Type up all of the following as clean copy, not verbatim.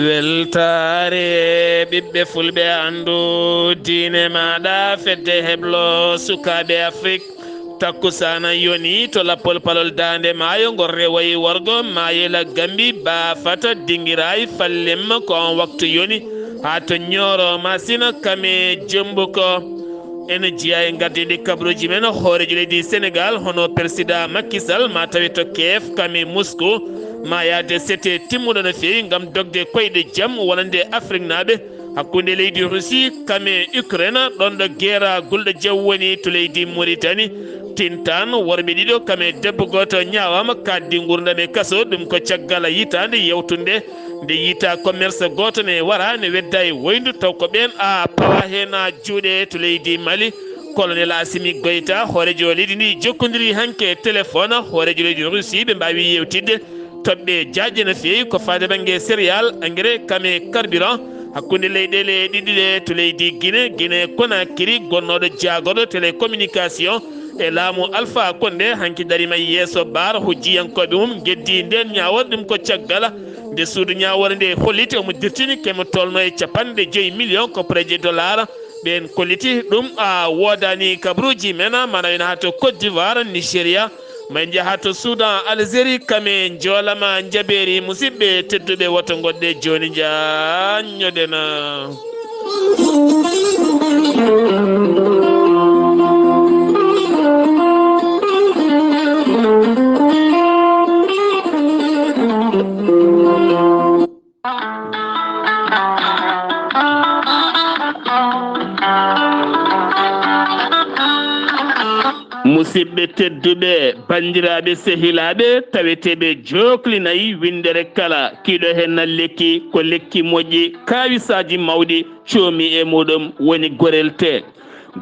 weltare ɓiɓɓe fulɓe andu diine maɗa fedde heblo sukaɓe afrique takkusana yoni to lappol palol dande maayo ngol rewoyi worgo mayela gambi ba fata dinguiray fallemma ko on waktu yoni ha to ñooro masina kame jembu ko ene jiya e gardiɗi kabruji men hoorejo leydi sénégal hono président Macky Sall ma tawi to keef kame Moscou ma yaade sete timmuɗo no fewi gam dogde koyɗe jaam wonande afrique naɓe hakkude leydi Russie kame Ukraine ɗon ɗo guerre gulɗo jaw woni to leydi Mauritanie tintan worɓe ɗiɗo kame debbo goto ñawama kaddi gurdam e kaso ɗum ko caggal yitande yewtunde nde yita commerce goto ne wara ne wedda e woyndu taw ko ɓen a pawa hen juuɗe to leydi Mali colonel Assimi Goïta hoorejo leydi ndi jokkodiri hanke téléphone hoorejo leydi Russie ɓe mbawi yewtidde toɓɓe jaƴƴe no fewi ko fade banggue céréal engrais kame carburant hakkude leyɗele ɗiɗiɗe to leydi Guinée Conakry gonnoɗo jaagoɗo télécommunication e laamu Alpha Condé hanki darima yeeso baar hujjiyankoɓe mum geddi nden ñawor ɗum ko caggal nde suudu ñawore nde holliti omo dirtini kemo tolno e capanɗe 5 millions ko préje dollar ɓen kolliti ɗum a wodani kabruji men mana ina ha to Côte d'Ivoire Nigéria ma jaaha to Soudan Algérie kame joolama jaɓeri musidɓe tedduɓe woto goɗɗe joni jañoɗena musidɓe tedduɓe bandiraɓe sehilaɓe taweteɓe joklinayi windere kala kiɗo hen lekki ko lekki moƴƴi kawisaji mawɗi coomi e muɗum woni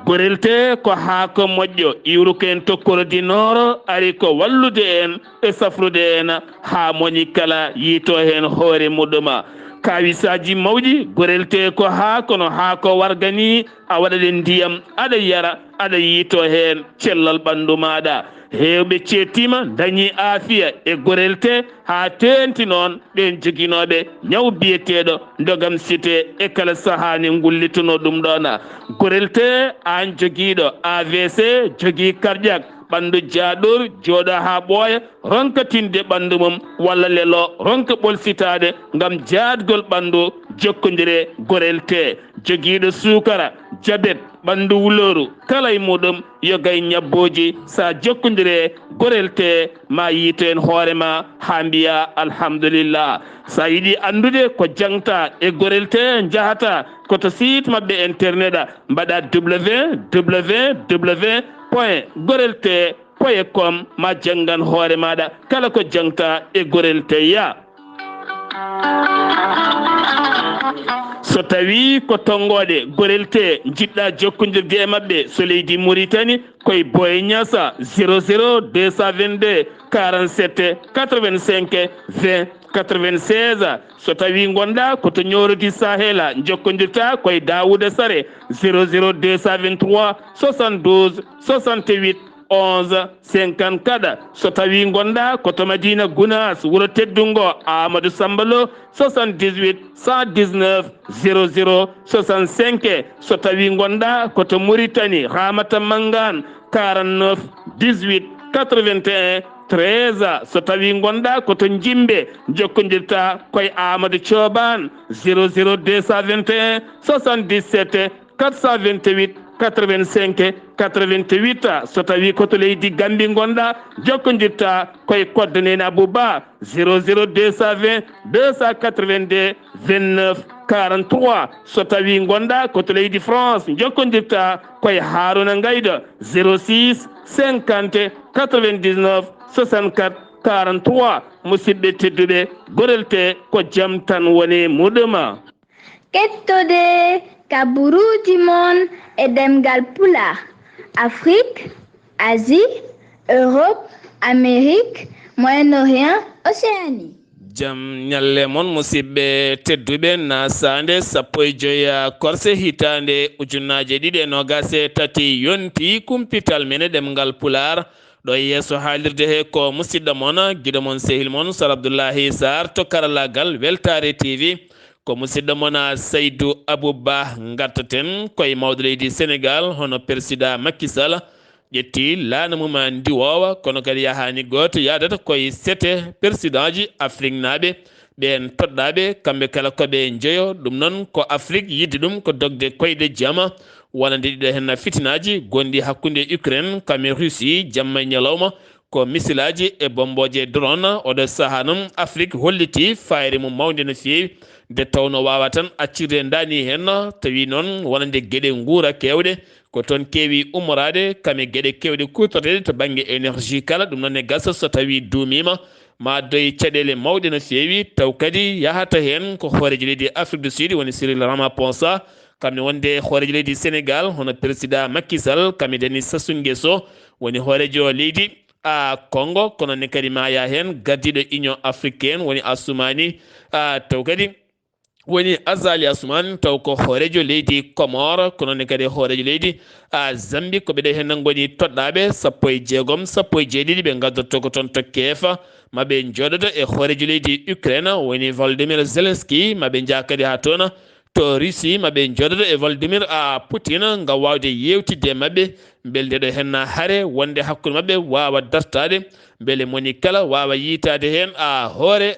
gorelte ko haako moƴƴo iwruko en tokkorodinoro ari ko wallude en e safrude en ha moñi kala yiito hen hoore muɗuma kawisaji mawɗi gorelte ko haakono haako wargani a waɗaɗe ndiyam aɗa yara aɗa yiito hen cellal ɓandu maɗa hewɓe ceetima dañi aafiya e gorelte ha tenti noon ɓen joguinoɓe ñaw biyeteɗo dogam cité e kala sahani gullituno ɗum ɗona gorelte an joguiɗo AVC jogui cardiaque ɓandu jaaɗor jooɗo ha ɓooya ronkatinde ɓandu mum walla lelo ronka ɓolsitade gam jaadgol ɓandu jokkodire gorelte joguiɗo sukara jabet ɓandu wuloru kala e muɗum yogay ñabboji sa jokkodire gorelte ma yiito en hoorema ha mbiya alhamdulillah sa yiiɗi andude ko jangta e gorelte jahata koto site mabɓe internet mbaɗa www.gorelte.com ma jangan hoore maɗa kala ko jangta e gorelte ya so tawi ko tongoɗe gorelte jiɗɗa jokkodirde e mabɓe so leydi Mauritanie koye Boye Niassa 00 222 47 85 20 96 so tawi gonɗa koto ñorodi Sahela jokkodirta koye Daouda Sare 00 223 72 68 11 54 so tawi gonɗa koto Madina Gounas wuuro teddungo Amadou Sambalo 78 119 00 65 so tawi gonɗa koto Mauritanie Ramata Mangane 49 18 81 13 so tawi gonɗa koto Jimbe jokkodirta koye Amadou Thioban 00 221 77 428 85 88 so tawi koto leydi Gambi gonɗa jokkodirta koye koddanene Abouba 00 220 282 29 43 so tawi gonɗa koto leydi France jokkodirta koye Haruna Gayda 06 50 99 64 43 musidɓe tedduɓe gorelte ko jaam tan woni muɗuma kettude kaburuji mon e ɗemngal pulaar Afrique, Asie, Europe, Amérique, Moyen-Orient, Océanie. Jam ñalle mon musidɓe tedduɓe naasaande 15 korse hitande ujunnaje 2023 yonti kumpital mene ɗemngal pulaar ɗo yeeso haalirde he ko musidɗo mon guiɗo mon sehil mon Sar Abdullaahi Saar to karallagal Weltare TV ko musidɗo mona Saydou Abouba gartaten koye mawɗo leydi Sénégal hono président Macky Sall ƴetti laana mum ndiwowa kono kadi yahani goto yadata koye sete président ji Afrique naaɓe ɓen toɗɗaɓe kamɓe kala koɓe jeeyo ɗum noon ko Afrique yidde ɗum ko dogde koyɗe jama wonande ɗiɗo hen fitinaji gonɗi hakkude Ukraine kamen Russie jamma e ñalawma ko misilaji e bomboje drone oɗo saaha noon Afrique holliti fayre mum mawde no fewi nde tawno wawa tan accirde dani hen tawi noon wonande gueɗe guura kewɗe ko toon keewi ummorade kame gueɗe kewɗe kutorɗe to banggue énergie kala ɗum noon e gasa so tawi duumima ma doye caɗele mawɗe no fewi taw kadi yahata hen ko hooreji leydi Afrique du Sud woni Cyril Ramaphosa kamɓe wonde hooreji leydi Sénégal hono président Macky Sall kamɓe dani Sassou Nguesso woni hoorejo leydi Congo kono ne kadi ma ya hen gardiɗo Union africaine woni Assoumani taw kadi woni Azali Assoumane taw ko hoorejo leydi Comore kono ne kadi hoorejo leydi Zambie ko ɓeɗe hen goni toɗɗaɓe sappo e jeegom sappo e jeeɗiɗi ɓe gaddoto ko toon to keefa maɓe joɗoɗo e hoorejo leydi Ukraine woni Volodymyr Zelensky maɓe jaa kadi ha toon to Russie maɓe joɗoɗo e Vladimir Poutine ngam wawde yewtidde e maɓɓe beele ndeɗo hen haare wonde hakkude maɓɓe wawa dartade beele moni kala wawa yitade hen hoore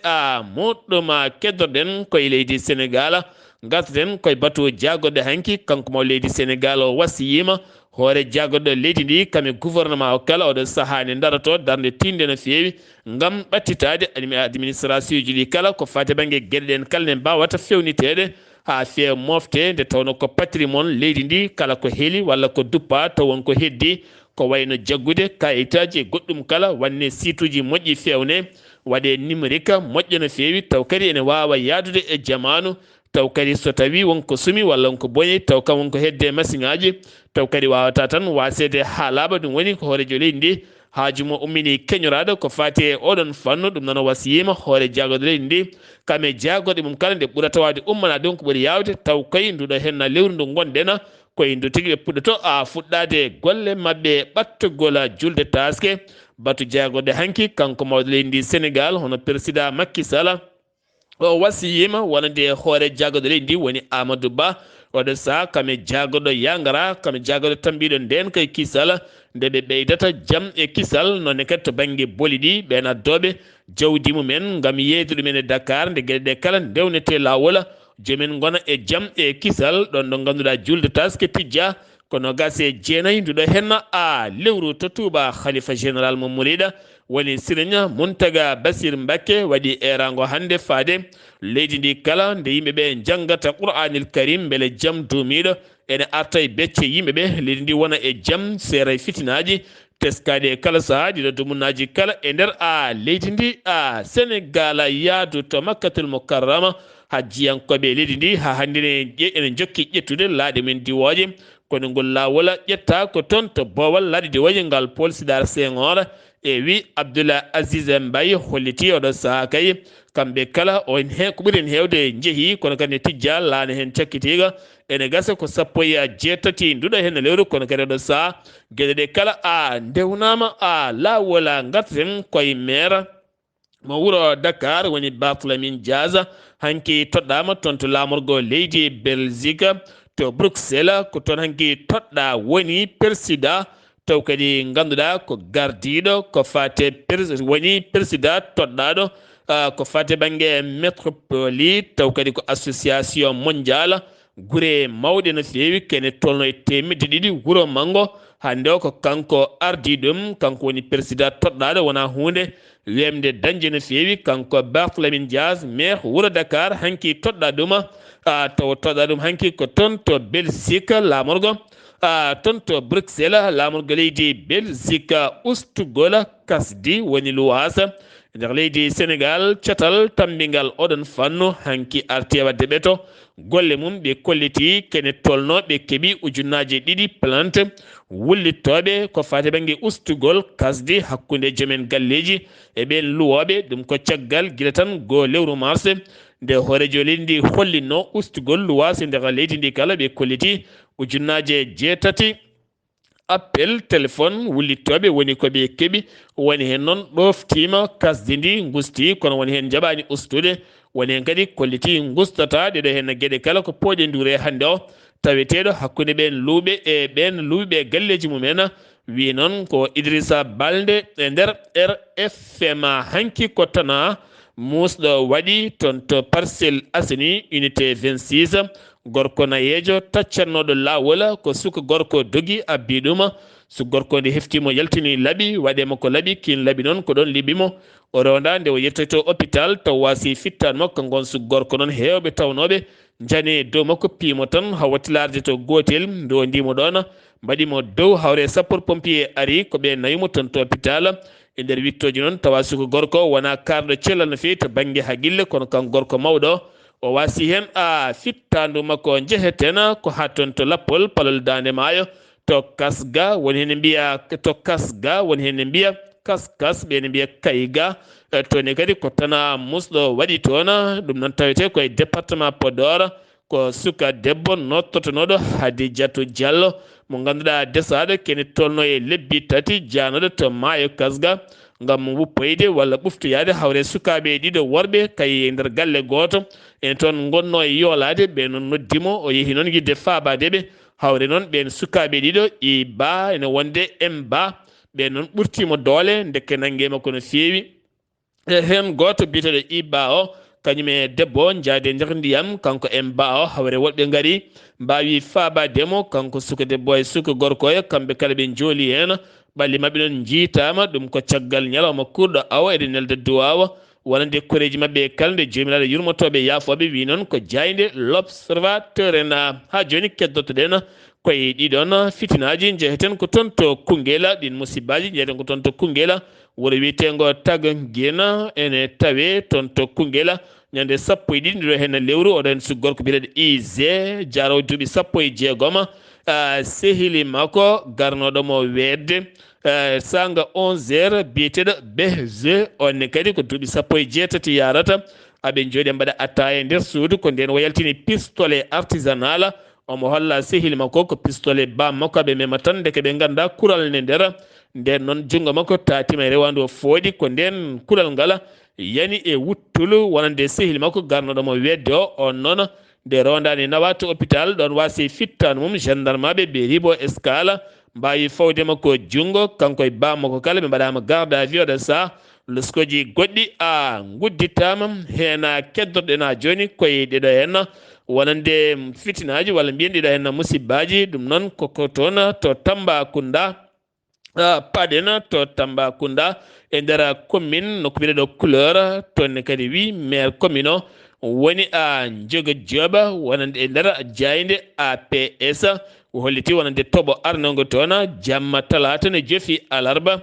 moɗɗum keddorɗen koye leydi Sénégal gartaten koye batu jagoɗo hanki kanko mo leydi Sénégal o wasiyima hoore jagoɗo leydi ndi kame gouvernement o kala oɗo sahani daroto darde tinde no fewi ngam ɓattitade administration ji ɗi kala ko fate banggue gueɗe ɗen kala ne mbawata fewnitede ha feewa mofte nde tawno ko patrimoine leydi ndi kala ko heeli walla ko duppa taw wonko heddi ko wayno jaggude kayitaji e goɗɗum kala wanne situji moƴƴi fewne waɗe numérique moƴƴo no fewi taw kadi ene wawa yadude e jamanu taw kadi so tawi wonko sumi walla wonko booni taw kam wonko hedde machine aji taw kadi wawata tan wasede ha laaɓa ɗum woni ko hoorejo leydi ndi haajumo ummini keñorade ko fati e oɗon fannu ɗum noon wasiyima hoore jagoɗo leydi ndi kame jagoɗe mum kala nde ɓuurata wawde ummanade on ko ɓuuri yawde taw koye nduɗo hen lewru ndu gonɗen koye ndu tigui ɓe puɗɗoto fuɗɗade golle mabɓe ɓattugol julde taske batu jagoɗe hanki kanko mawɗo leydi ndi Sénégal hono président Macky Sall o wasiyima wonande hoore jagoɗo leydi ndi woni Amadou Ba oɗo saha kame jagoɗo yagara kame jagoɗo tambiɗo nden kay kisal nde ɓe ɓeydata jaam e kisal nonne kadi to banggue booli ɗi ɓen addoɓe jawdi mumen gam yeyde ɗumen e Dakar nde gueɗe ɗe kala ndewnete lawol jomin gona e jaam e kisal ɗon ɗo ganduɗa julde taske tijja kono gase jeenayyi nduɗo hen lewru to Touba khalifa général mo Mouride woni Serigne Mountaga Bassir Mbacké waɗi erago hande faade leydi ndi kala nde yimɓeɓe janggata Qur'anil Karim beele jaam duumiɗo ene arta e becce yimɓeɓe leydi ndi wona e jaam seera fitinaji teskade e kala saaha ɗiɗo dumunnaji kala e nder leydi ndi Sénégal yaadu to Makkatul Mukarrama ha jiyankoɓe leydi ndi ha hande ene jokki ƴettude laaɗe men diwoje kono ngol lawol ƴetta ko toon to Bowal laaɗe diwoje ngal Paul Sédar Senghor e wi Abdoulaye Aziz Mbaye holliti oɗo saaha kay kamɓe kala on hen ko ɓuuri en hewde jeehi kono kadi ne tijja laana hen cakkitiga ene gasa ko sappo e jeetati nduɗo hen lewru kono kadi oɗo saaha gueɗe ɗe kala ndewnama lawol gartaten koye maire mo wuuro Dakar woni Barthélémy Dias hanki toɗɗama toon to lamorgo leydi Belgique to Bruxelles ko toon hanki toɗɗa woni président taw kadi ganduɗa ko gardiɗo ko fate woni président toɗɗaɗo ko fate banggue métropoli taw kadi ko association mondial guure mawɗe no fewi kene tolno e temedde ɗiɗi wuuro manggo hande o ko kanko ardi ɗum kanko woni président toɗɗaɗo wona hunde wemde dañde no fewi kanko Barthélémy Dias maire wuuro Dakar hanki toɗɗa ɗum taw toɗɗa ɗum hanki ko toon to Belgique lamorgo toon to Bruxelles lamorgo leydi Belgique ustugol kasdi woni luwasa nder leydi Sénégal catal tambingal oɗon fannu hanki arti wadde ɓeto golle mum ɓe kolliti kene tolno ɓe keeɓi ujunnaje ɗiɗi plante wullittoɓe ko fate banggue ustugol kasdi hakkude joomen galleji e ɓen luwoɓe ɗum ko caggal guila tan go lewru mars nde hoorejo leydi ndi hollino ustugol luwasi nder leydi ndi kala ɓe kolliti ujunnaje jeetati appel téléphone wullittoɓe woni koɓe keeɓi woni hen noon ɗoftima kasdi ndi gusti kono woni hen jaɓani ustude woni kadi kolliti gustata ɗeɗo hen gueɗe kala ko pooɗe ndure hande o taweteɗo hakkude ɓen luuɓe e ɓen luuɓe galleji mumen wi noon ko Idrissa Balde e nder RFM hanki kottana musɗo waɗi toon to Parcelles Assainies unité 26 gorko nayejo taccannoɗo lawol ko suka gorko dogi abbi ɗum so gorko nde heftimo yaltini laaɓi waɗema ko laaɓi kin laaɓi noon ko ɗon liɓimo o ronda nde o yettoto hôpital taw wasi fittane makko gon su gorko noon hewɓe tawnoɓe jani dow makko piimo tan ha wattilarde to gotel nde o ndimo ɗon mbaɗimo dow hawre sapeur pompier ari ko ɓe nayimo toon to hôpital e nder wittoji noon tawa suko gorko wona karɗo cellal no fewi to banggue haqqille kono kan gorko mawɗo o wasi hen fittandu makko jeheten ko ha toon to lappol palol dande maayo to kasga woni hen mbiya to kasga woni hen mbiya kaskas ɓene mbiya kayga toni kadi ko tana musɗo waɗi toon ɗum noon tawete koye département Podor ko suka debbo nottotonoɗo Hadidiatou Diallo mo ganduɗa desaɗo kene tolno e lebbi 3 janoɗo to maayo kasga gam wuppoyde walla ɓuftoyade hawre sukaɓe ɗiɗo worɓe kay nder galle goto ene toon gonno e yoolade ɓe noon noddimo o yeehi noon yidde faabadeɓe hawre noon ɓen sukaɓe ɗiɗo i ba ene wonde ba ɓe noon ɓurtimo doole dekke nanguema kono feewi hen goto biteɗo Iba o kañum e debbo jaade nder ndiyam kanko ba o hawre woɗɓe gaari mbawi faabademo kanko suka debbo e suka gorko e kamɓe kala ɓe jooli hen ɓalli mabɓe noon jiitama ɗum ko caggal ñalawma kurɗo awa eɗe nelde duwawa wonande koreji mabɓe kalde jomiraɗo yurmotoɓe yaafoɓe wi noon ko jayde l'observateur en ha joni keddotoɗen koye ɗiɗon fitinaji jeeheten ko toon to Koungheul ɗin musibbaji jeeheten ko toon to Koungheul wuro wiyetego Taguenguena ene tawe toon to Koungheul ñande sappo e ɗiɗi ndiɗo hen lewru oɗon su gorko biyeteɗo IG jarawo duuɓi 16 sehili makko garnoɗomo wedde sanga 11 biyeteɗo BG onne kadi ko duuɓi 17 yarata aɓe jooɗi mbaɗa attaque e nder suudu ko nden wayaltini pistolet artisanal omo holla sehil makko ko pistolet bam makko aɓe mema tan deke ɓe ganda kural ne nder nden noon jungo makko tatima e rewandu o fooɗi ko nden kural ngal yani e wuttulu wonande sehil makko garnoɗomo wedde o on noon nde rondani nawa to hôpital ɗon wasi fittanu mum gendarme aɓe ɓe ribo escale mbawi fawdema ko jungo kanko e bammakko kala ɓe mbaɗama garde à vue oɗo saa luskoji goɗɗi gudditama hena keddoɗen ha joni koye ɗeɗo henna wonande fitinaji walla mbiyen ɗiɗo henna musibbaji ɗum noon koko toon to Tambacounda paɗen to Tambacounda e nder commune nokko mbiɗeɗo Couleur toonne kadi wi maire commune o woni jogo jooɓa wonande e nder jayde APS holliti wonande toɓo arnogo toon jamma talata ne joofi alarba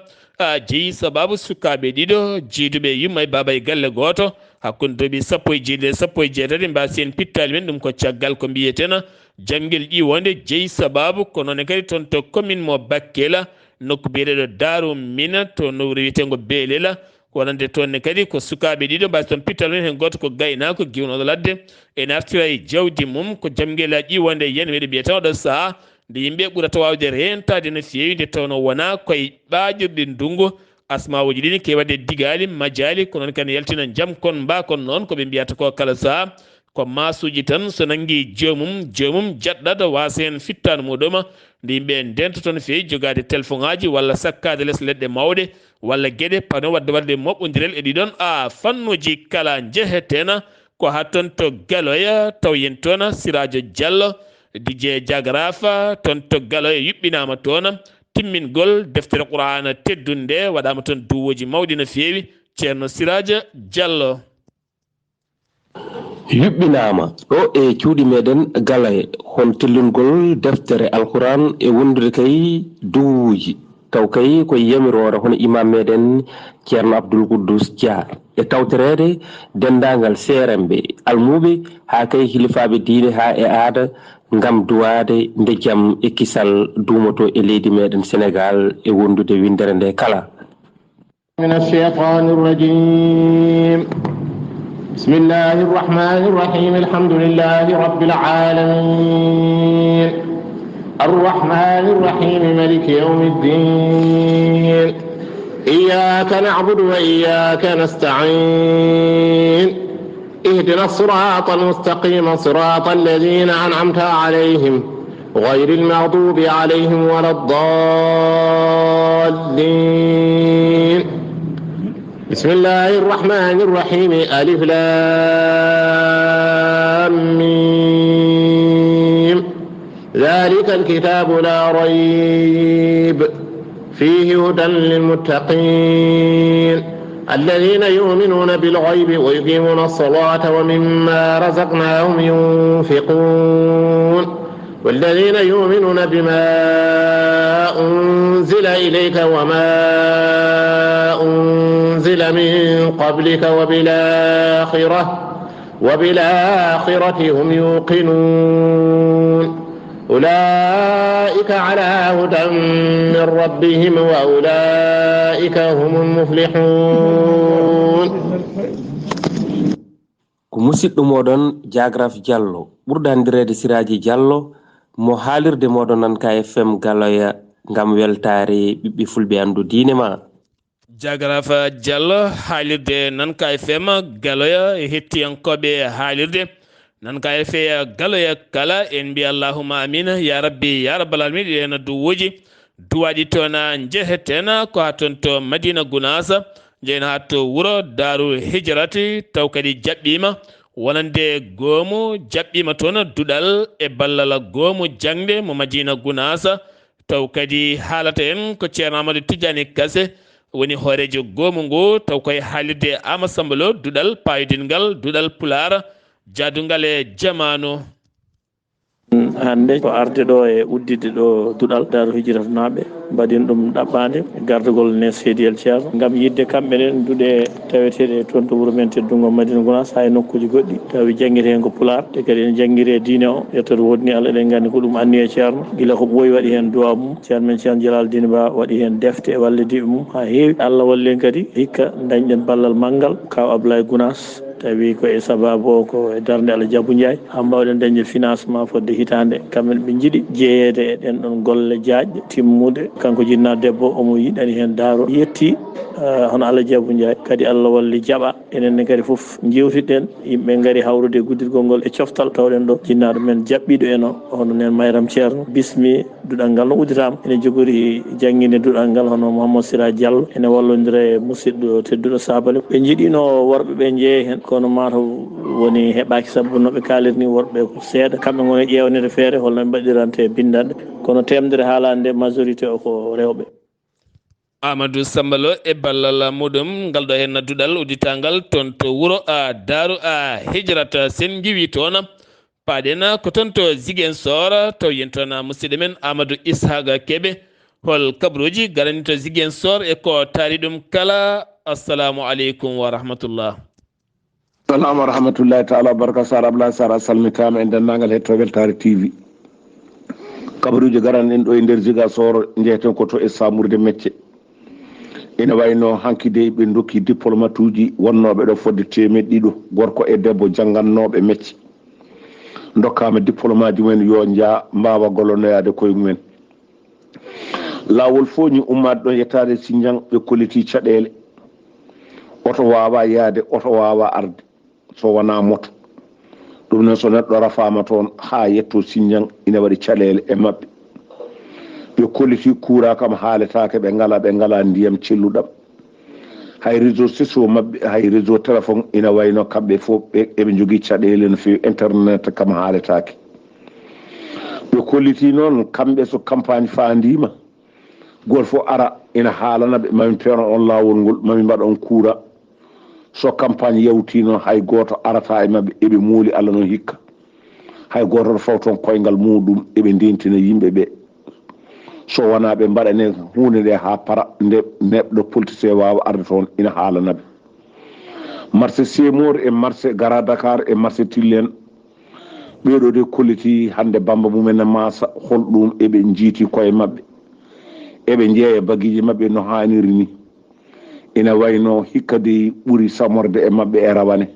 jeeyi sababu sukaɓe ɗiɗo jiiduɓe yumma e baba e galle goto hakkude duuɓi 17 mbasi en pittali men ɗum ko caggal ko mbiyeten janguel ƴiwonde jeeyi sababu ko noon kadi toon to commune mo Bakkela nokku biyeteɗo Darou Mine to no wuro wiyetego Belela wonande toonne kadi ko sukaɓe ɗiɗo mbasi toon pittal men hen goto ko gaynako giwnoɗo ladde ene artira e jawdi mum ko jamguel ƴiwonde yen weɗe mbiyeten oɗo saaha nde yimɓe ɓurata wawde rentade no fewi nde tawno wona koye ɓaƴirɗe ndungu asmawuji ɗini ke wadde digali majali ko noon kane yaltina jaam kon mbakon noon koɓe mbiyata ko kala saaha ko masuji tan so nangui jomum jaɗɗata wasa hen fittanu muɗum nde yimɓe ndenta no fewi jogade téléphone aji walla sakkade less leɗɗe mawɗe walla gueɗe pano wadde moɓɓodirel e ɗiɗon fannuji kala jeeheten ko ha toon to Galoya taw yen toon Siradio Diallo Dj Diagrafa toon to Galoya yuɓɓinama toon timmingol deftere Qur'ana teddunde waɗama toon duwoji mawɗi no fewi ceerno Siradio Diallo yuɓɓinama ɗo e cuuɗi meɗen Galaye hon tellungol deftere alquran e wondude kay duwuji taw kay koye yamirore hono imam meɗen ceerno Abdoul Quddus Dia e tawterede dendagal seremɓe almuɓe ha kay hilifaɓe diine ha e aada ngam duwade nde jaam e kisal duumoto e leydi meɗen Sénégal e wondude windere nde kala من الشيطان الرجيم بسم الله الرحمن الرحيم الحمد لله رب العالمين الرحمن الرحيم ملك يوم الدين إياك نعبد وإياك نستعين اهدنا الصراط المستقيم صراط الذين أنعمت عليهم غير المغضوب عليهم ولا الضالين. بسم الله الرحمن الرحيم. ألف لام ميم. ذلك الكتاب لا ريب فيه هدى للمتقين الذين يؤمنون بالغيب ويقيمون الصلاة ومما رزقناهم ينفقون والذين يؤمنون بما أنزل إليك وما أنزل من قبلك وبالآخرة هم يوقنون أولئك على هدى من ربهم وأولئك هم المفلحون. ko musidɗo moɗon Diagraf Diallo ɓurɗandirede Siraji Diallo mo haalirde moɗon nan ka FM Galoya ngam weltare ɓiɓɓe fulɓe andu diine ma. Diagraf Diallo haalirde nan ka FM Galoya hettiyankoɓe haalirde nan ka fe Galoya kala en mbi allahumma amina ya rabbi ya rabbal alamin ena duwuji duwaɗi toon jeheten ko ha toon to Madina Gounass jeyna ha to wuro Darou Hijrati taw kadi jaɓɓima wonande goomu jaɓɓima toon duɗal e ballal goomu jangde mo Madina Gounass taw kadi haalata en ko ceerno Amadou Tidiane Kassé woni hoorejo goomu ngu taw koye haalirde Ama Samba Lo duɗal payidingal duɗal pulaar jadungal e jamanu. hande ko arde ɗo e uddide ɗo duɗal Darou Hijrata naaɓe mbaɗin ɗum ɗaɓɓade gardugol nes Seydiyel Ceerno gam yidde kamɓe ɗen duuɗe taweteɗe toon to wuuro men teddungo Madina Gounass ha e nokkuji goɗɗi tawi jangguete hen ko pulaar te kadi ene jangguire diine o yettoto wodni Allah eɗen gandi ko ɗum anni e Ceerno guila ko ɓooyi waɗi hen duwa mum ceerno men Ceerno Djalaldine Ba waɗi hen defte e wallediɓe mum ha heewi Allah wallen kadi hikka dañɗen ballal manggal kaw Abdoulaye Gounass tawi ko e sababu o ko e darde Allah Diabou Ndiaye ha mbawɗen dañde financement fodde hitande kamɓe ɓe jiiɗi jeeyede e ɗen ɗon golle jaajɗe timmude kanko jinnaɗo debbo omo yiɗani hen daaro yetti hono Allah Diabou Ndiaye kadi Allah walli jaaɓa enenne kadi foof jewtiɗen yimɓe gaari hawrude e guddirgol ngol e coftal tawɗen ɗo jinnaɗo men jaɓɓiɗo en o hono nen Mayram Ceerno bismi duɗal ngal no udditama ene jogori jangguinde duɗal ngal hono Mouhamadou Sira Diallo ene wallodira e musidɗo tedduɗo Sabale ɓe jiiɗino worɓe ɓe jeeye hen kono mataw woni heɓaki sabu noɓe kalirni worɓe ko seeɗa kamɓe goni ƴewnede feere holno ɓe mbaɗirante bindande kono temdere haalande majorité o ko rewɓe. Amadou Samba Lo e ballal muɗum ngal ɗo hen duɗal udditangal toon to wuuro Darou Hijrata sen jiwi toon paɗen ko toon to Ziguinchor taw yen toon musidɗo men Amadou Ishaga Kébé hol kabaruji garani to Ziguinchor e ko taari ɗum kala. Assalamu aleykum wa rahmatullah. Assalamu wa rahmatullahi taala baraka Sar Abdullaahi Saar salmitama e dendagal hetto Weltare TV kabaruji garanɗen ɗo e nder Ziguinchor jeeyeten ko to e samurde mecce ina wayno hankkide ɓe dokki diplomate uji wonnoɓe ɗo fodde 100 gorko e debbo janggannoɓe mecce dokkama diplôme aji mumen yo jaa mbawa gollonoyade koye mumen lawol fof ni ummade ɗon yettade Sindian ɓe kolliti caɗele oto wawa yaade oto wawa arde so wona moto ɗum noon so neɗɗo rafama toon ha yetto Sindian ina waɗi caɗele e mabɓe ɓe kolliti kuura kam haaletake ɓe ngala ndiyam celluɗam hay réseau sociaux mabɓe hay réseau téléphone ina wayno kamɓe fof eɓe jogui caɗele no fewi internet kam haaletake ɓe kolliti noon kamɓe so campagne fandima goto fof ara ina haalanaɓe mami peeron on lawol ngol mami mbaɗa on kuura so campagne yawti noon hay goto arata e mabɓe eɓe muuli Allah noon hikka hay goto faw toon koyngal muɗum eɓe ndentina yimɓeɓe so wona ɓe mbaɗane hunde nde ha para nde neɗɗo politicien wawa arde toon ina haalanaɓe marché Sémor e marché Gara Dakar e marché Tillen ɓeɗo de kolliti hande Bamba mumen Massa holɗum eɓe jiiti koye mabɓe eɓe jeeya baguiji mabɓe no hanniri ni ina wayno hikka de ɓuuri samorde e mabɓe e rawane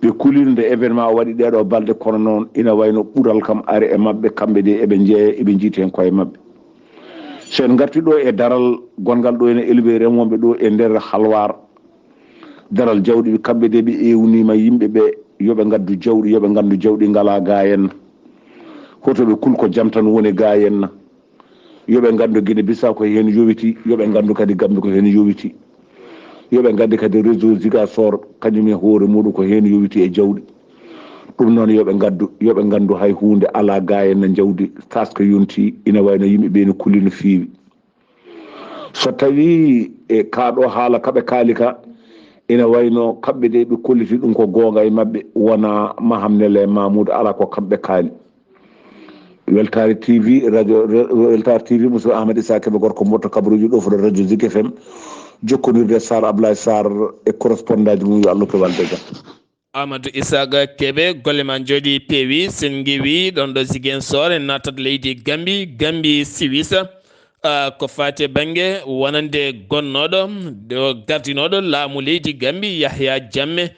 ɓe kulinde événement waɗi ɗeɗo balɗe kono noon ina wayno ɓuural kam ari e mabɓe kamɓe de eɓe jeeya eɓe jiiti hen koye mabɓe sen garti ɗo e daral gongal ɗo ene élevé remoɓe ɗo e nder halwar daral jawɗi kamɓe de ɓe ewnima yimɓe ɓe yoɓe gaddu jawɗi yoɓe gandu jawɗi ngala ga henna hoto ɓe kulko jam tan woni ga henna yoɓe gandu Guinée Bissau ko hen yowiti yoɓe gandu kadi Gambie ko hen yowiti yoɓe gandi kadi réseau Ziguinchor kañum e hoore muɗum ko hen yowiti e jawɗi ɗum noon yoɓe gandu hay hunde ala ga henna jawdi taska yonti ina wayno yimɓeɓe ne kuuli no fewi so tawi e kaɗo haala kaɓe kaali ka ina wayno kamɓe de ɓe kolliti ɗum ko gonga e mabɓe wona Mahamnele Mamoudou ala ko kamɓe kaali Weltare TV radio Weltare TV musidɗo Ahmed Issa Keɓe gorko motto kabaruji ɗo fo radio Zik FM jokkodirde Sar Abdoulaye Sar e correspondant ji mum yo Allah to walde jam Amadou Isaga Kebe golle ma jooɗi peewi sen giwi ɗon ɗo Ziguinchor en natat leydi Gambie siwisa ko fate banggue wonande gonnoɗo ɗo gardinoɗo laamu leydi Gambie Yahya Jammeh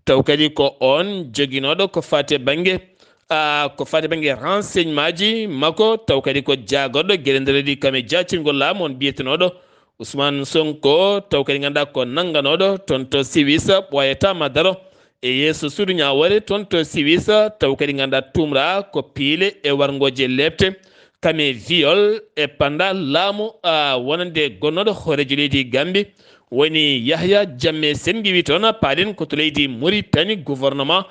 taw kadi ko on joguinoɗo ko fate banggue renseignement ji makko taw kadi ko jagorɗo gueɗe ndereɗi kame jacirgol laamu on mbiyetenoɗo Ousmane Sonko taw kadi ganduɗa ko nangganoɗo toon to siwisa ɓoyatama daro e yeeso suudu ñawore toon to siwisa taw kadi ganduɗa tumra ko piile e wargoje lebte kame viol e panda laamu wonande gonnoɗo hoorejo leydi Gambie woni Yahya Jammeh sen giwi toon paaɗen koto leydi Mauritanie gouvernement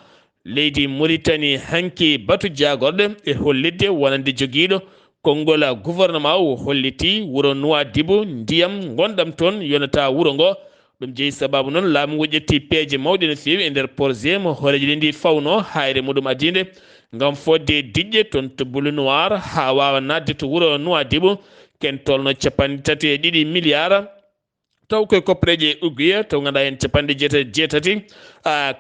leydi Mauritanie hanki batu jagorɗo e hollidde wonande joguiɗo konngol gouvernement o holliti wuro Nouadhibou ndiyam gonɗam toon yonata wuro ngo ɗum jeeyi sababu noon laamu ƴetti peeje mawɗe no fewi e nder projet mo hoorejo lendi fawno hayre muɗum adide ngam fodde diƴƴe toon to Boule Noir ha wawa nadde to wuro Nouadhibou ken tolno 32 milliards taw koye koppareje uguiya taw ganduɗa hen 78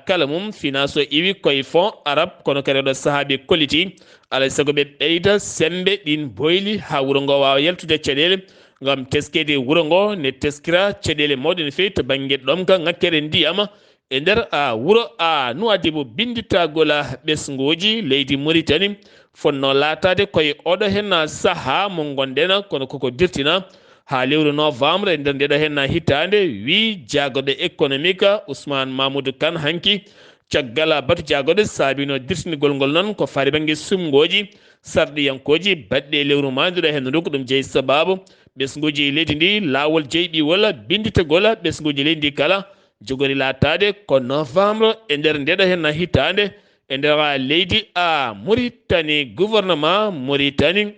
kala mum finance o iwi koye fond arabe kono kadi oɗo saahaɓe kolliti alay saago ɓe ɓeyda sembe ɗin boyli ha wuuro ngo wawa yaltude caɗele ngam teskede wuuro ngo ne teskira caɗele mawɗe no fewi to banggue ɗomka ngakkere ndiyama e nder wuuro Nouadhibou binditagol ɓesguji leydi Mauritanie fonno latade koye oɗo hen saaha mo gonɗen kono koko dirtina ha lewru novembre e nder ndeɗo hen hitande wi jagorɗo économique Ousmane Mamoudou Kane hanki caggal batu jagorɗo saabino dirtinigol ngol noon ko faari banggue sumgoji sarɗiyankoji baɗɗe lewru manduɗo hen ndu ko ɗum jeeyi sababu ɓesguji leydi ndi lawol jeyɓiwol binditagol ɓesguji leydi ndi kala jogori latade ko novembre e nder ndeɗo hen hitande e nder leydi Mauritanie gouvernement Mauritanie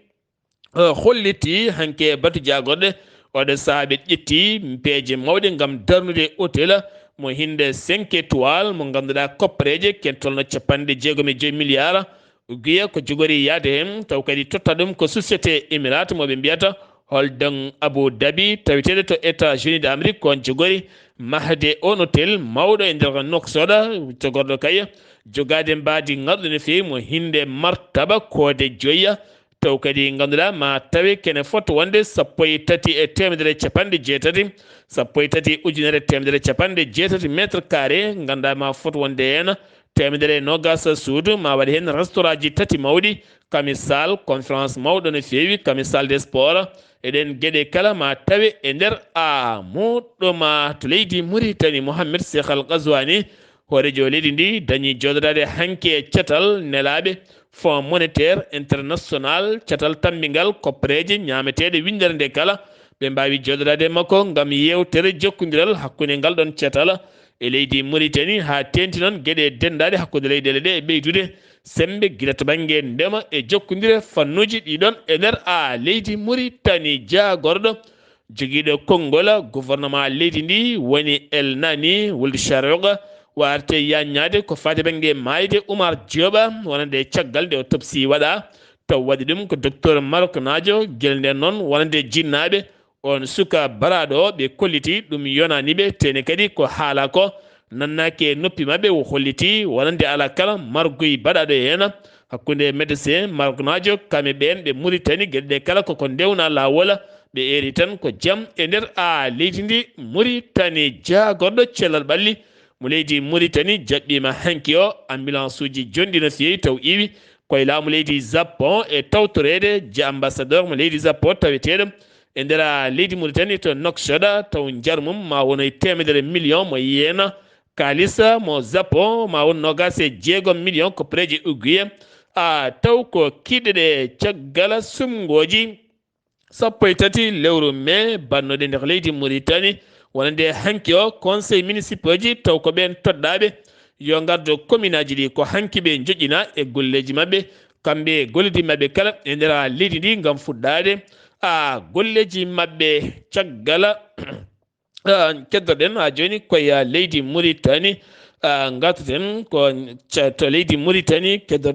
holliti hanke batu jagorɗe oɗo saaha ɓe ƴetti peeje mawɗe gam darnude hôtel mo hinde 5 étoiles mo ganduɗa koppareje ken tolno 65 milliards guiya ko jogori yaade hen taw kadi totta ɗum ko société émirate moɓe mbiyata holden Abu Dhabi taweteɗe to États-Unis d'Amérique kon jogori mahde on hôtel mawɗo e nder noksoɗa jogorɗo kay jogade mbadi ngarɗo no fewi mo hinde martaba koode joyya taw kadi ganduɗa ma tawi kene foto wonde 1380 1380 métre carré ganduɗa ma foto wonde hen 120 suudu ma waɗi hen restaurant ji tati mawɗi kami salle conférence mawɗo no fewi kami salle des sports eɗen gueɗe kala ma tawi e nder muɗum to leydi Mauritanie Mohamed Cheikh Al Ghazouani hoorejo leydi ndi dañi jododade hanke e cetal nelaɓe Fonds monétaire international catal tambingal koppareje ñameteɗe windere nde kala ɓe mbawi jododade makko gam yewtere jokkodiral hakkude ngal ɗon cetal e leydi Mauritanie ha tenti noon gueɗe dendade hakkude leyɗele ɗe e ɓeydude sembe guila to banggue ndema e jokkodire fannuji ɗiɗon e nder leydi Mauritanie jagorɗo joguiɗo konngol gouvernement leydi ndi woni El Nani Wuld Charoga warte yaññade ko fati banggue mayde Oumar Dioba wonande caggal nde o topsi waɗa taw waɗi ɗum ko docteur Maroc najo guel nden noon wonande jinnaɓe on suka baraɗo ɓe kolliti ɗum yonaniɓe tene kadi ko haala ko nannake noppi mabɓe o holliti wonande ala kala margoyi baɗaɗo e hen hakkude médecin Maroc najo kame ɓen ɓe Mauritanie gueɗe kala koko ndewna lawol ɓe eri tan ko jaam e nder leydi ndi Mauritanie jagorɗo cellal ɓalli mo leydi Mauritanie jaɓɓima hanki o ambulance uji jonɗi no fewi taw iwi koye laamu leydi Japon e tawtorede ambassadeur mo leydi Japon taweteɗo e nder leydi Mauritanie to Nouakchott taw jarmum ma wono 100 million mo yena kalisa mo Japon ma won nogas e jeegom million ko preji uguye taw ko kiɗeɗe caggal sumgoji sappo e tati lewru mai bannoɗe nder leydi Mauritanie wonande hanki o conseil municipal ji taw ko ɓen toddaɓe yo gardo commune aji ɗi ko hanki ɓe joƴƴina e golleji mabɓe kamɓe golledi mabɓe kala e nder leydi ndi gam fuɗɗade golleji mabɓe caggal keddoɗen ha joni koye leydi Mauritanie gartoten ko to leydi Mauritanie keddo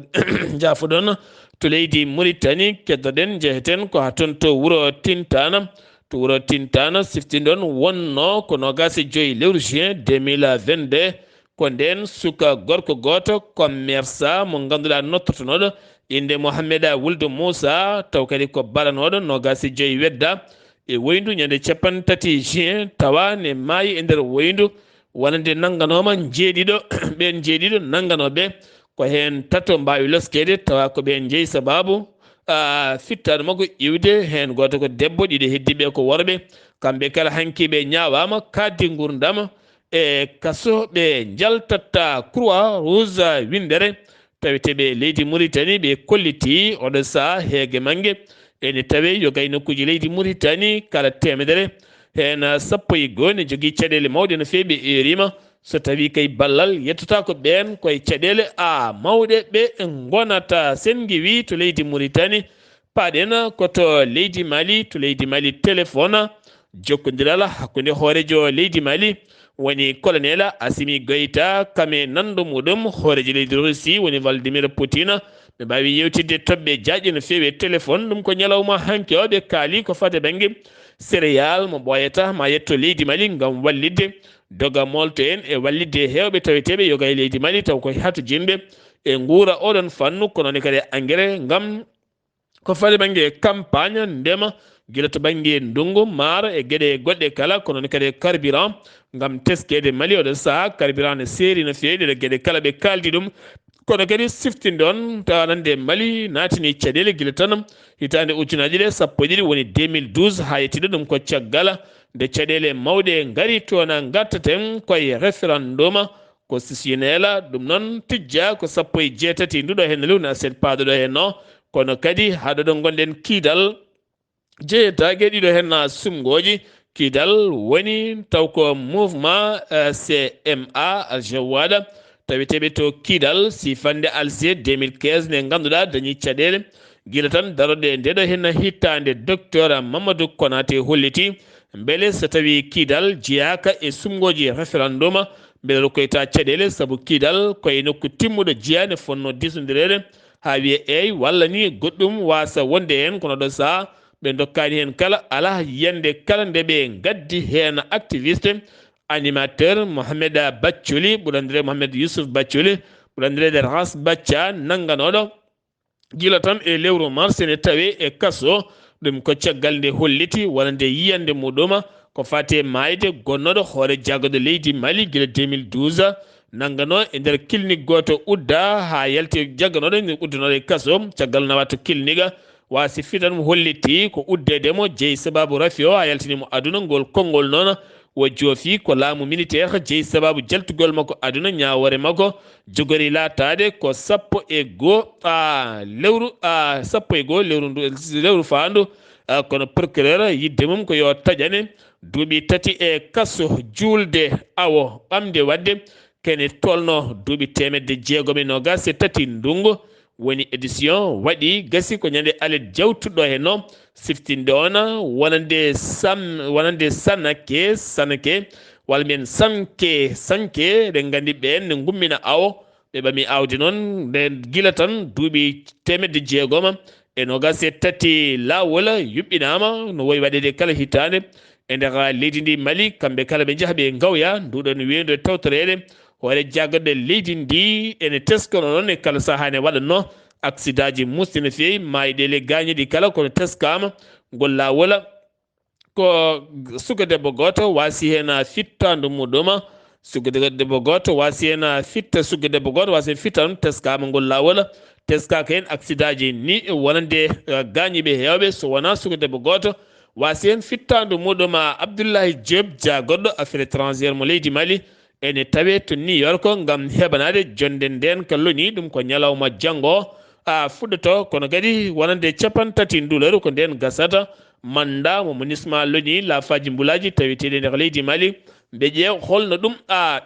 jafoɗon to leydi Mauritanie keddoɗen jeheten ko ha ton to wuro Tintana to wuro Tintana siftinɗon wonno ko nogas e joyi lewru juin 2022 ko nden suka gorko goto commerçant mo ganduɗa nottotonoɗo inde Mohameda Wulde Moussa taw kadi ko balanoɗo nogas e joyi wedda e woyndu ñande capan tati juin tawa ne maayi e nder woyndu wonande nanganoma jeeɗiɗo ɓen jeeɗiɗo nanganoɓe ko hen tato mbawi loskede tawa ko ɓen jeeyi sababu fittaɗo makko iwde hen goto ko debbo ɗiɗo heddiɓe ko worɓe kamɓe kala hankiɓe ñawama kaddi gurdama e kaso ɓe jaltatta croix rouge windere taweteɓe leydi Mauritanie ɓe kolliti oɗo saaha heege manggue ene tawe yo gay nokkuji leydi Mauritanie kala temedere hen sappo e goho ne jogui caɗele mawɗe no fewi ɓe erima so tawi kay ballal yettota ko ɓen koye caɗele mawɗe ɓe gonata sen giwi to leydi Mauritanie paɗen koto leydi Mali to leydi Mali téléphone jokkodiral hakkude hoorejo leydi Mali woni colonel Assimi Goïta kame nando muɗum hoorejo leydi Russie woni Vladimir Poutine ɓe mbawi yewtidde toɓɓe jaƴƴe no fewi téléphone ɗum ko ñalawma hanki o ɓe kaali ko fate banggue céréal mo ɓoyata ma yetto leydi Mali gam wallidde doga molto en e wallidde hewɓe taweteɓe yoga e leydi Mali taw ko hatu jinɓe e guura oɗon fannu ko noon kadi engrais gam ko fate banggue campagne ndema guila to banggue ndungu maaro e gueɗe goɗɗe kala ko noon kadi carburant gam teskede Mali oɗo saaha carburant ne seeri no fewi ɗeɗo gueɗe kala ɓe kaldi ɗum kono kadi siftinde on tawanande Mali natini caɗele guila tan hitande ujunnaje ɗe sappo e ɗiɗi woni 2012 ha yettiɗo ɗum ko caggal nde caɗele mawɗe gaari toon gattaten koye référendum constitutionnel ɗum noon tijja ko sappo e jeetati nduɗo hen lewna aset paadoɗo hen o kono kadi haɗo ɗo gonɗen kiidal jeeyatake ɗiɗo hen sumgoji kiidal woni taw ko mouvement CMA aljewaɗa taweteɓe to kiidal sifande alger 2015 nde ganduɗa dañi caɗele guila tan daroɗe ndeɗo hen hittande docteur Mamadou Konaté holliti beele so tawi kiidal jeyaka e sumgoji référendum beele rokkoyta caɗele saabu kiidal koye nokku timmuɗo jeyane fonno disnodirede ha wiye eyyi walla ni goɗɗum wasa wonde hen kono ɗo saaha ɓe dokkani hen kala ala yiyande kala nde ɓe gaddi hen activiste animateur Mohamed Baccoli ɓurandire Mohamed Youssouf Baccoli ɓurandirede Ras Bacca nanganoɗo guila tan e lewru mars ene tawe e kaso ɗum ko caggal nde holliti wonande yiyande muɗum ko fate mayde gonnoɗo hoore jaggoɗo leydi Mali guila 2012 nangano e nder clinique goto udda ha yalti jagganoɗo uddanoɗo e kaso caggal nawato clinique wasi fitan holliti ko uddedemo jeeyi sababu rafi o ha yaltinimo aduna ngol konngol noon wo joofi ko laamu militaire jeeyi sababu jaltugol makko aduna ñawore makko jogori latade ko sappo e goho lewru sappo e goho lewru fandu kono procureur yidde mum ko yo taƴane duuɓi tati e kaso julde awo ɓamde wadde kene tolno duuɓi temedde jeegom e nogas e tati ndungu woni édition waɗi gasi ko ñande alet jawtuɗo hen o siftinde on wonande sanake walla mbiyen sanke ɗen gandi ɓen ne gummina awo ɓe ɓami awdi noon nde guila tan duuɓi temedde jeegom e nogas e tati lawol yuɓɓinama no woyi waɗede kala hitande e nder leydi ndi Mali kamɓe kala ɓe jaaha ɓe gawya nduɗon weedu e tawtorede hoore jaggaɗo leydi ndi ene teskono noon e kala saaha ne waɗanno accident ji musde no fewi mayɗele gañiɗi kala kono teskama ngol lawol ko suka debbo goto wasi hen fittandu muɗum suka debbo goto wasi hen fitta suka debbo goto wasi hen fitta teskama ngol lawol teskaka hen accident ji ni wonande gañiɓe hewɓe so wona suka debbo goto wasi hen fittandu muɗum Abdullaahi Diop jagoɗɗo affaire étrangére mo leydi Mali ene tawe to New York ngam hebanade jonde nden kalloni ɗum ko nyalawma jango fuɗɗoto kono kadi wonande capantati ndularu ko nden gasata manda mo munisma loni lafaji mbulaji taweteɗe nder leydi Mali ɓe ƴeew holno ɗum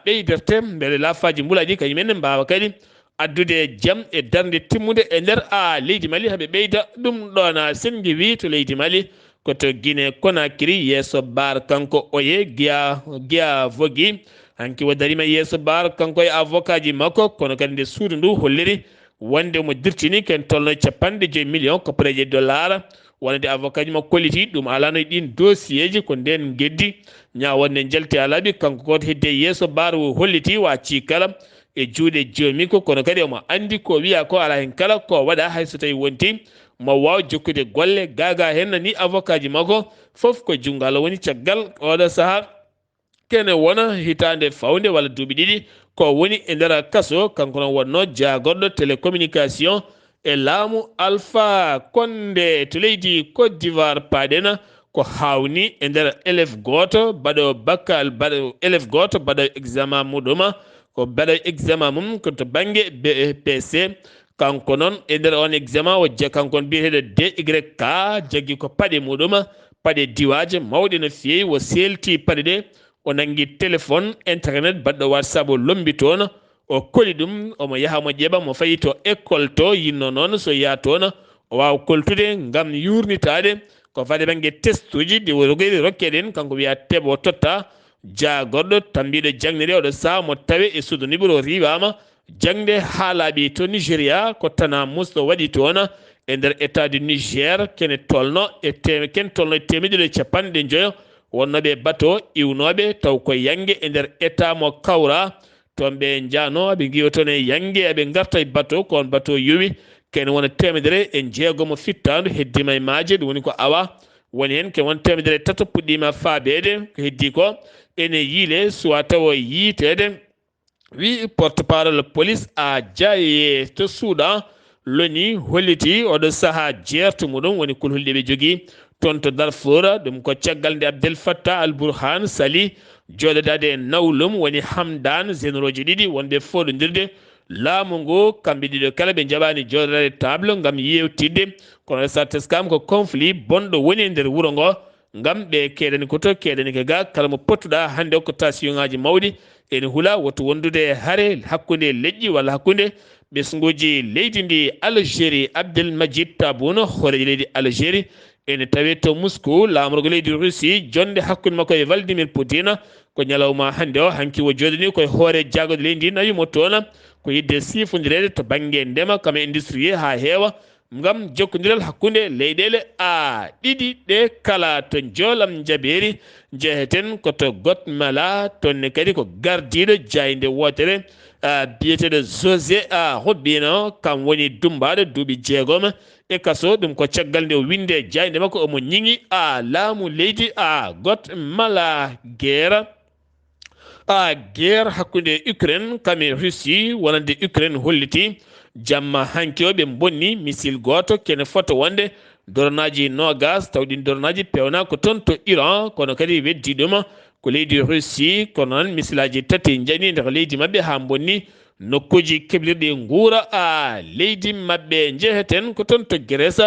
ɓeyderte beele lafaji mbulaji kañumen mbawa kadi addude jaam e darde timmude e nder leydi Mali haɓe ɓeyda ɗum ɗona sengi wi to leydi Mali koto Guinée Conakry yeeso bar kanko oye giya vogi hanki wo darima yeeso bar kanko e avocat ji makko kono kadi nde suudu ndu holliri wonde mo dirtini ken tolno 50 million koppareje dollar wonde avocat ji makko kolliti ɗum alano ɗin dossier ji ko nden geddi nya wonde jalti alaɓi kanko koto hedde yeeso bar holliti wacci kala e juuɗe joomi ko kono kadi omo andi ko wiya ko ala hen kala ko waɗa hayso tawi wonti mo waw jokkude golle gaga hen ni avocat ji makko foof ko jungo Allah woni caggal oɗo saaha kene wona hitande fawde walla duuɓi ɗiɗi ko woni e nder kaso kanko non wonno jagorɗo télécommunication e laamu Alpha Condé to leydi Côte d'Ivoire paɗena ko hawni e nder élève goto baɗo bakkal baɗo élève goto baɗo examen muɗuma ko baɗo examen mum ko to banggue BEPC kanko noon e nder on examen o kankon biyeteɗo DYK jaggi ko paɗe muɗuma paɗe diwaje mawɗe no fewi o selti paɗe ɗe o nangi téléphone internet baɗɗo WhatsApp o lombi toon o koli ɗum omo yaha mo ƴeɓa mo fayi to école to yinno noon so yiya toon o wawa koltude ngam yurnitade ko fade banggue test uji ɗi rogori rokkeɗen kanko wiya teɓo totta jagorɗo tambiɗo jangde oɗo saaha mo tawe e suudu numéro riwama jangde ha laaɓi to Nigéria ko tana musto waɗi toon e nder état du Niger ken tolno e temedere capanɗe joyo wonnoɓe bateau iwnoɓe taw ko yangue e nder état mo Kawra toon ɓe jano ɓe guiwa toon e yangue eɓe garta e bateau ko on bateau yowi ken wona temedere e jeegomo fittandu heddima e maaje ɗum woni ko awa woni hen ken won temedere tato puɗɗima faabede ko heddi ko ene yiile suwa taw yiitede wi porte parole police a jaye to Soudan loni holliti oɗo saaha jerto muɗum woni kulhulɗe ɓe jogui toon to Darfour ɗum ko caggal nde Abdel Fattah al Burhan sali joɗodade e nawlum woni Hamdan généraux ji ɗiɗi wonɓe foɗodirde laamu ngu kamɓe ɗiɗo kala ɓe jaɓani joɗodade table ngam yewtidde kono sa teskama ko conflit bonɗo woni e nder wuuro ngo ngam ɓe keɗani koto keɗani ke ga kala mo pottuɗa hande o ko tension ngaji mawɗi ene huula woto wondude haare hakkude leƴƴi walla hakkude ɓesguji leydi ndi Algérie Abdelmajid Tabboune hoorejo leydi Algérie ene tawe to Moscou lamorgo leydi Russie jonde hakkude makko e Vladimir Poutine ko ñalawma hande o hanki wo joɗani koye hoore jagode leydi ndi nawimo toon ko yidde sifodirede to banggue ndema kama industrie ha heewa ngam jokkodiral hakkude leyɗele ɗiɗi ɗe kala to joolam jaɓeri jeheten koto Gotmala tonne kadi ko gardiɗo jayde wotere biyeteɗo José Robino kam woni dumbaɗo duuɓi 6 e kaso ɗum ko caggal nde winde jayde makko omo ñiŋi laamu leydi Gotmala guerre hakkude Ukraine kame Russie wonande Ukraine holliti jamma hanki o ɓe bonni missile goto kene fota wonde dornaji nogas taw ɗin dornaji pewna ko toon to Iran kono kadi weddi ɗum ko leydi Russie kono noon missile aji tati jani nder leydi mabɓe ha bonni nokkuji keblirɗi guura leydi mabɓe jeheten ko toon to Grèce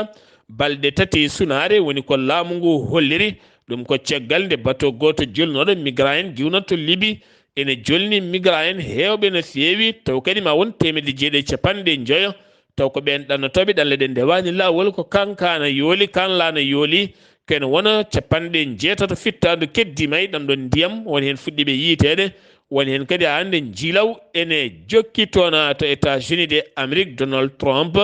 balɗe tati sunare woni ko laamu ngu holliri ɗum ko caggal nde bateau goto jolnoɗo migrant en giwnotto Libye ene jolni migrant en hewɓe no fewi taw kadi ma won 150 taw ko ɓen ɗannotoɓe ɗalle ɗen ndewani lawol ko kankana yooli kanlana yooli ken wona 60 fittandu keddima e ɗam ɗon ndiyam woni hen fuɗɗiɓe yiitede woni hen kadi hande jilaw ene jokki toon to États-Unis de Amérique Donald Trump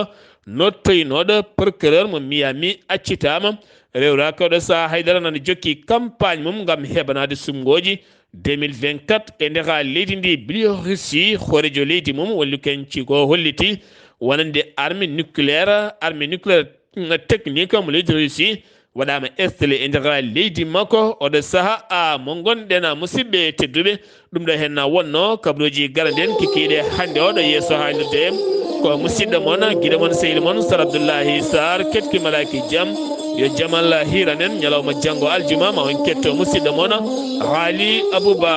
nottoynoɗo procureur mo Miami accitama rewraka oɗo saha haydara nana jokki campagne mum ngam heɓanade sumgoji 2024 e ndeka leydi ndi Biélorussie hoorejo leydi mum walli ken ciko holliti wonande arme nucléaire technique mo leydi Russie waɗama installé e ndeka leydi makko oɗo saaha mo gonɗen musidɓe tedduɓe ɗum ɗo hen wonno kabaruji garanden kikiɗe hande oɗo yeeso haalirde ko musidɗo moon guiɗo moon sehil moon Sar Abdullaahi Saar ketki malaki jaam yo jaam Allah hiranen ñalawma janggo aljuma ma on ketto musidɗo moon Ali Abouba